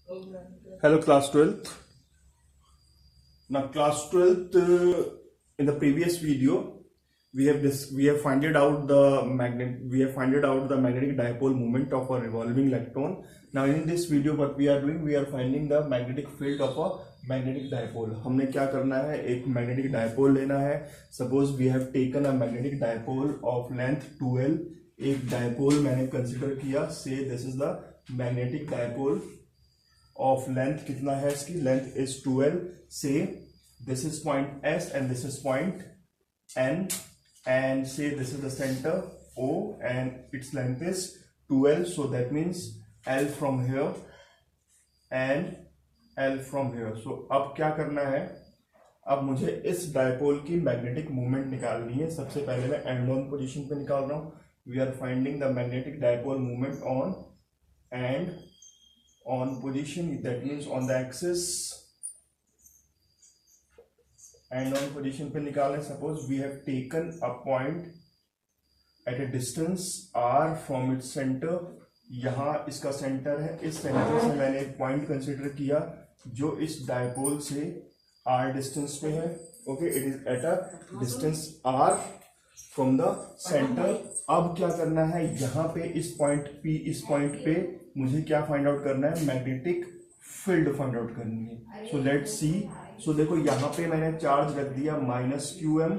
Hello, class 12th. Now, class 12th, in the previous video, we have finded out the magnetic dipole moment of a revolving electron. Now, in this video, what we are doing, we are finding the magnetic field of a magnetic dipole. हमने क्या करना है, एक magnetic dipole लेना है. Suppose we have taken a magnetic dipole of length 2L. एक dipole मैंने consider किया. Say this is the magnetic dipole of length. कितना है इसकी length is 2L. Say this is point S and this is point N, and say this is the center O and its length is 2L. So that means L from here and L from here. So अब क्या करना है, अब मुझे इस dipole की magnetic movement निकालनी है. सबसे पहले मैं एंड ऑन पोजीशन पे निकाल रहा हूं. We are finding the magnetic dipole movement on end on position, that means on the axis, and on position पे निकालना. Suppose we have taken a point at a distance r from its center. यहाँ इसका centre है, इस centre से मैंने एक point consider किया जो इस डायपोल से r डिस्टेंस पे है. Okay, it is at a distance r from the centre. अब क्या करना है, यहाँ पे इस पॉइंट P, इस पॉइंट पे मुझे क्या फाइंड आउट करना है, मैग्नेटिक फील्ड फाइंड आउट करनी है. So let's see. सो देखो यहाँ पे मैंने चार्ज रख दिया -qm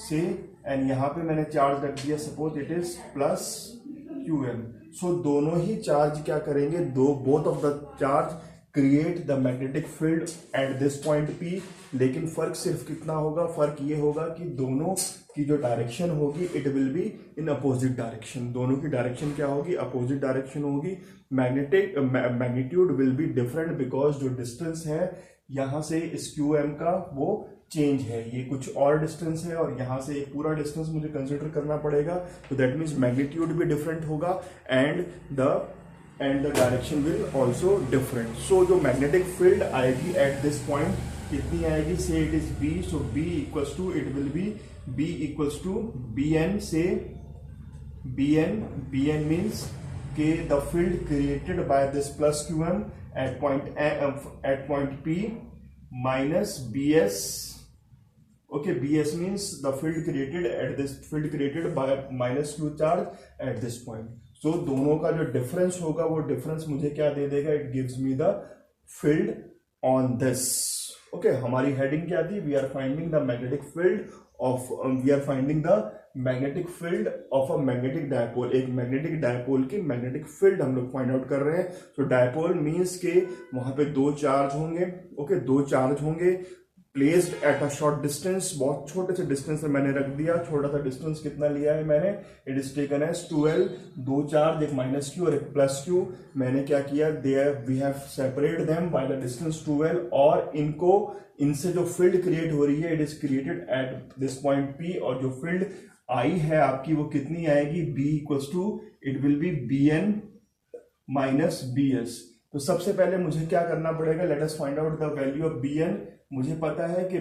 से, एंड यहाँ पे मैंने चार्ज रख दिया सपोज इट इज +qm. सो दोनों ही चार्ज क्या करेंगे, both of the charge create the magnetic field at this point P. लेकिन फर्क सिर्फ कितना होगा, फर्क ये होगा कि दोनों की जो डायरेक्शन होगी it will be in opposite direction. दोनों की डायरेक्शन क्या होगी, अपोजिट डायरेक्शन होगी. Magnitude will be different because जो डिस्टेंस है यहाँ से इस QM का वो चेंज है. ये कुछ और डिस्टेंस है और यहाँ से एक पूरा डिस्टेंस मुझे कंसिडर करना पड़ेगा. तो दैट मीन्स मैग्नीट्यूड भी डिफरेंट होगा and the direction will also different. So जो मैग्नेटिक फील्ड आएगी एट दिस पॉइंट कितनी आएगी, say it is B. So B equals to, it will be B equals to BN. Say BN means के the field created by this +qm at point P minus BS. Okay, BS means the field created by -q charge at this point. So दोनों का जो difference होगा वो difference मुझे क्या दे देगा, it gives me the field on this. Okay, हमारी हेडिंग क्या थी, we are finding the magnetic field of a magnetic dipole. एक मैग्नेटिक डायपोल की मैग्नेटिक फील्ड हम लोग फाइंड आउट कर रहे हैं. तो डायपोल मीन्स के वहां पे दो चार्ज होंगे. ओके, दो चार्ज होंगे placed at a short distance. बहुत छोटे से डिस्टेंस में मैंने रख दिया. छोटा सा डिस्टेंस कितना लिया है मैंने, it is taken as 2L. दो चार्ज, एक -q और एक +q. मैंने क्या किया, we have separate them by the distance 2L. और इनसे जो फील्ड क्रिएट हो रही है it is created at this point P. और जो फील्ड आई है आपकी वो कितनी आएगी, B equals to, it will be BN minus BS. तो सबसे पहले मुझे क्या करना पड़ेगा, let us find out the value of BN. मुझे पता है कि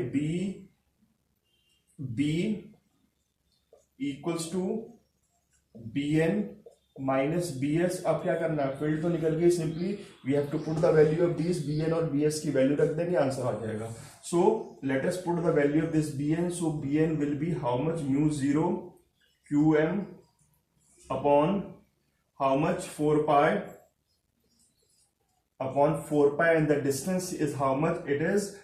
B equals to BN minus BS. अब क्या करना है, फील्ड तो निकल गई. Simply we have to put the value of this BN और BS की वैल्यू रख देंगे, आंसर आ जाएगा. So let us put the value of this BN. So BN will be how much, μ0 QM upon how much, 4 pi upon 4 pi, and the distance is how much, it is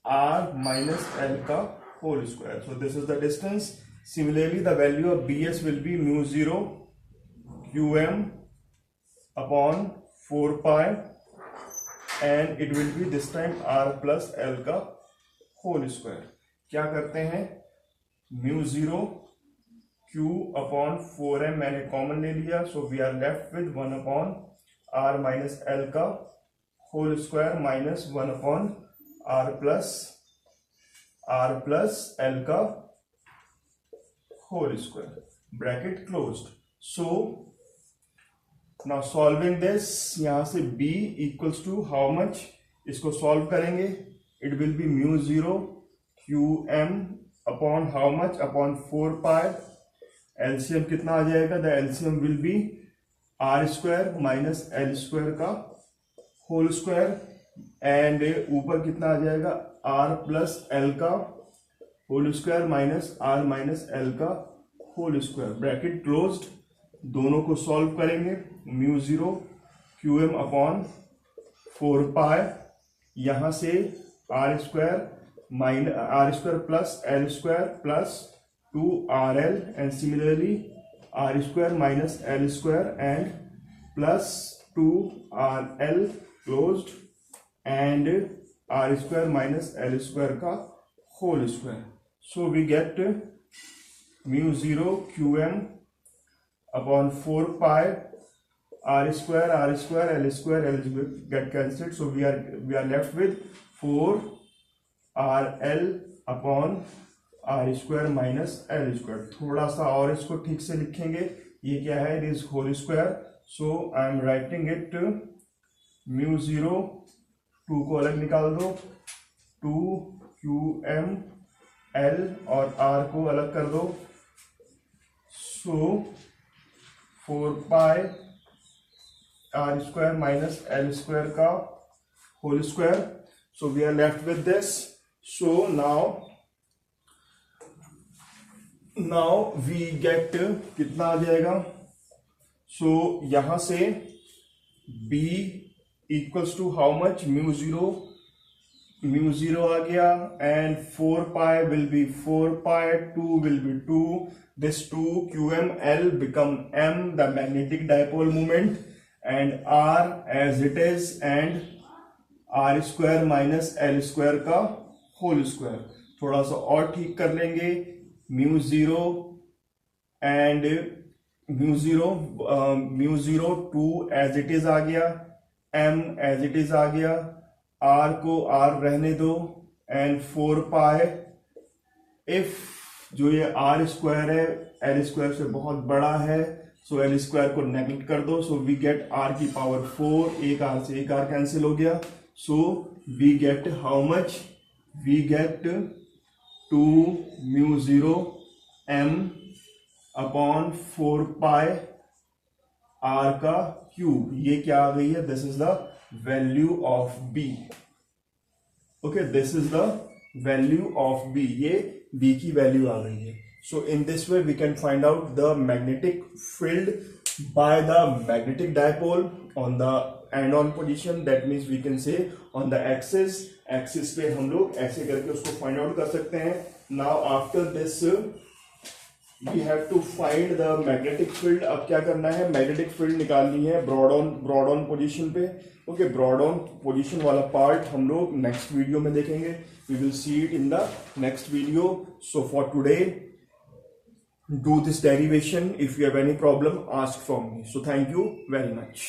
r minus L ka whole square. So this is the distance. Similarly the value of BS will be μ0 QM upon 4 pi, and it will be this time r plus L ka whole square. क्या करते हैं, μ0 Q upon 4m मैंने common ले लिया. So we are left with 1 upon r minus L का whole square minus 1 upon r plus L का whole square, bracket closed. So now solving this, यहां से B equals to how much, इसको solve करेंगे, it will be μ0 QM upon how much, upon 4 pi. LCM कितना आ जाएगा, the LCM will be r² minus L² का whole square and ऊपर कितना आ जाएगा r प्लस एल का whole square minus r minus L का होल स्क्वायर, ब्रैकेट क्लोज्ड। दोनों को सॉल्व करेंगे, mu zero Q M upon 4 pi, यहां से R square plus L square plus 2rl and similarly R square minus L square and plus 2rl closed and R square minus L square का whole square. So we get mu zero Q M upon 4 pi r square L square get cancelled, so we are left with 4rl upon r square minus l square। थोड़ा सा और इसको ठीक से लिखेंगे, ये क्या है, it is whole square, so I am writing it mu zero 2 को अलग निकाल दो, 2qm l और r को अलग कर दो, so 4 pi r square minus l square का whole square। So we are left with this। So now we get कितना आ जाएगा, so यहां से b equals to how much, mu zero आ गया and 4 pi will be 4 pi, 2 will be 2, this 2 qm l become m, the magnetic dipole moment, and r as it is and r square minus l square का whole square. थोड़ा सा और ठीक कर लेंगे, mu zero and mu zero 2 as it is आ गया, m as it is आ गया, r को r रहने दो एंड 4 पाई, इफ जो ये r स्क्वायर है l स्क्वायर से बहुत बड़ा है, सो एल स्क्वायर को नेगलेक्ट कर दो, सो वी गेट r की पावर 4, एक r से एक r कैंसिल हो गया, so we get how much, we get 2 mu zero m upon 4 pi r का क्यूब। ये क्या आ गई है, this is the value of b। Okay, this is the value of b, ये b की वैल्यू आ गई है। So in this way we can find out the magnetic field by the magnetic dipole on the end-on position, that means we can say on the axis पे हम लोग ऐसे करके उसको find out कर सकते हैं। Now after this we have to find the magnetic field। अब क्या करना है, magnetic field निकालनी है broad on position पे। Okay, broad on position वाला part हम लोग next video में देखेंगे, we will see it in the next video। So for today do this derivation, if you have any problem ask from me। So thank you very much।